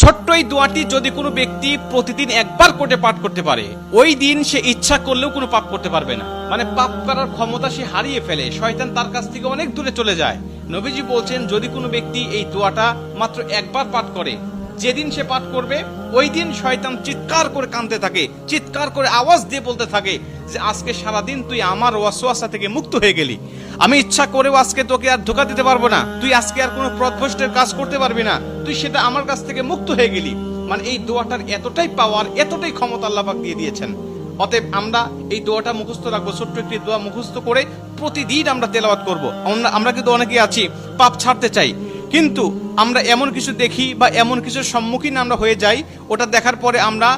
ছোট্ট এই দোয়াটি যদি কোনো ব্যক্তি প্রতিদিন একবার করে পাঠ করতে পারে, ওই দিন সে ইচ্ছা করলেও কোনো পাপ করতে পারবে না। মানে পাপ করার ক্ষমতা সে হারিয়ে ফেলে, শয়তান তার কাছ থেকে অনেক দূরে চলে যায়। নবীজি বলছেন, যদি কোনো ব্যক্তি এই দোয়াটা মাত্র একবার পাঠ করে, যেদিন সে পাঠ করবে ওই দিন শয়তান চিৎকার করে কাঁদতে থাকে, চিৎকার করে আওয়াজ দিয়ে বলতে থাকে যে আজকে সারাদিন তুই আমার ওয়াসওয়াসা থেকে মুক্ত হয়ে গেলি, আমি ইচ্ছা করেও আজকে তোকে আর ধোঁকা দিতে পারবো না, তুই আজকে আর কোনো পথভ্রষ্টের কাজ করতে পারবি না, তুই সেটা আমার কাছ থেকে মুক্ত হয়ে গেলি। মানে এই দোয়াটার এতটাই পাওয়ার, এতটাই ক্ষমতা আল্লাহ পাক দিয়ে দিয়েছেন। অতএব আমরা এই দোয়াটা মুখস্থ রাখবো, ছোট্ট একটি দোয়া মুখস্থ করে প্রতিদিন আমরা তেলাওয়াত করব। আমরা কিন্তু অনেকেই আছি পাপ ছাড়তে চাই, কিন্তু আমরা এমন কিছু দেখি বা এমন কিছুর সম্মুখীন আমরা হয়ে যাই, ওটা দেখার পরে আমরা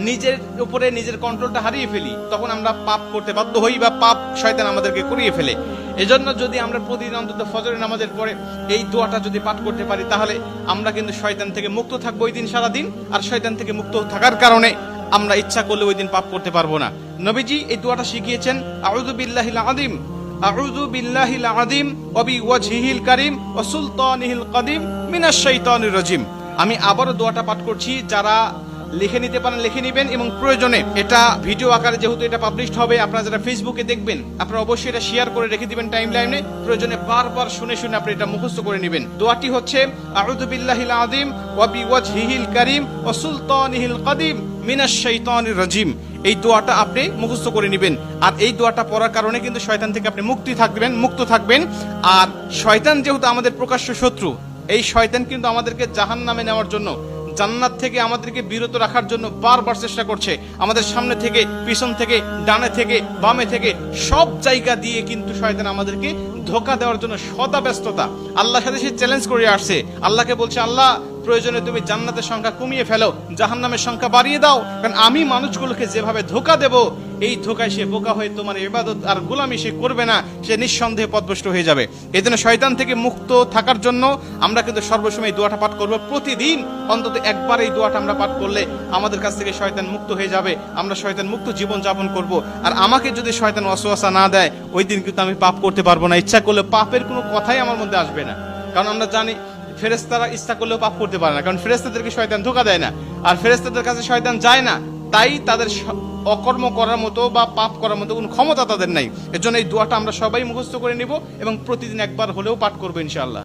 নিজের উপরে নিজের কন্ট্রোলটা হারিয়ে ফেলি, তখন আমরা পাপ করতে বাধ্য হই বা পাপ শয়তান আমাদেরকে করিয়ে ফেলে। এজন্য যদি আমরা প্রতিদিন অন্তত ফজরের নামাজের পরে এই দোয়াটা যদি পাঠ করতে পারি, তাহলে আমরা কিন্তু শয়তান থেকে মুক্ত থাকবো ওই দিন সারাদিন। আর শয়তান থেকে মুক্ত থাকার কারণে আমরা ইচ্ছা করলে ওই দিন পাপ করতে পারবো না। নবীজি এই দোয়াটা শিখিয়েছেন, আউযু বিল্লাহিল আযীম, আউযু বিল্লাহিল আযীম ওয়া বিওয়াজহিল কারীম ওয়া সুলতানিহিল কাদীম মিনাশ শাইতানির রাজীম। আমি আবারও দোয়াটা পাঠ করছি, যারা লিখে নিতে পারেন লিখে নেবেন, এবং প্রয়োজনে এটা ভিডিও আকারে যেহেতু এটা পাবলিশড হবে, আপনারা যারা ফেসবুকে দেখবেন আপনারা অবশ্যই এটা শেয়ার করে রেখে দিবেন টাইম লাইনে, প্রয়োজনে বারবার শুনে শুনে আপনি এটা মুখস্থ করে নেবেন। দোয়াটি হচ্ছে, আউযু বিল্লাহিল আযীম ওয়া বিওয়াজহিল কারীম ওয়া সুলতানিহিল কাদীম মিনাশ শাইতানির রাজীম। এই দোয়াটা আপনি মুখস্থ করে নেবেন, আর এই দোয়াটা পড়ার কারণে কিন্তু শয়তান থেকে আপনি মুক্ত থাকবেন। আর শয়তান যেহেতু আমাদের প্রকাশ্য শত্রু, এই শয়তান কিন্তু আমাদেরকে জাহান্নামে নেওয়ার জন্য, জান্নাত থেকে আমাদেরকে বিরত রাখার জন্য বারবার চেষ্টা করছে। আমাদের সামনে থেকে, পিছন থেকে, ডানে থেকে, বামে থেকে, সব জায়গা দিয়ে কিন্তু শয়তান আমাদেরকে ধোঁকা দেওয়ার জন্য সদা ব্যস্ততা। আল্লাহর সাথে সে চ্যালেঞ্জ করে আসছে, আল্লাহকে বলছে, আল্লাহ প্রয়োজনে তুমি জান্নাতের সংখ্যা কমিয়ে ফেলো, জাহান্নামের সংখ্যা বাড়িয়ে দাও, কারণ আমি মানুষগুলোকে যেভাবে ধোঁকা দেব, এই ধোঁকায় সে বোকা হয়ে তোমার ইবাদত আর গোলামি সে করবে না, সে নিঃসন্দেহে পথভ্রষ্ট হয়ে যাবে। এই জন্য শয়তান থেকে মুক্ত থাকার জন্য আমরা কিন্তু সর্বসময় দোয়াটা পাঠ করবো। প্রতিদিন অন্তত একবার এই দোয়াটা আমরা পাঠ করলে আমাদের কাছ থেকে শয়তান মুক্ত হয়ে যাবে, আমরা শয়তান মুক্ত জীবন যাপন করব। আর আমাকে যদি শয়তান ওয়াসওয়াসা না দেয়, ওই দিন কিন্তু আমি পাপ করতে পারবো না, ইচ্ছা করলে পাপের কোনো কথাই আমার মধ্যে আসবে না। কারণ আমরা জানি ফেরেশতারা ইচ্ছা করলেও পাপ করতে পারে না, কারণ ফেরেশতাদেরকে শয়তান ধোঁকা দেয় না, আর ফেরেশতাদের কাছে শয়তান যায় না, তাই তাদের অকর্ম করার মতো বা পাপ করার মতো কোনো ক্ষমতা তাদের নাই। এর জন্য এই দোয়াটা আমরা সবাই মুখস্থ করে নিব এবং প্রতিদিন একবার হলেও পাঠ করবো ইনশাআল্লাহ।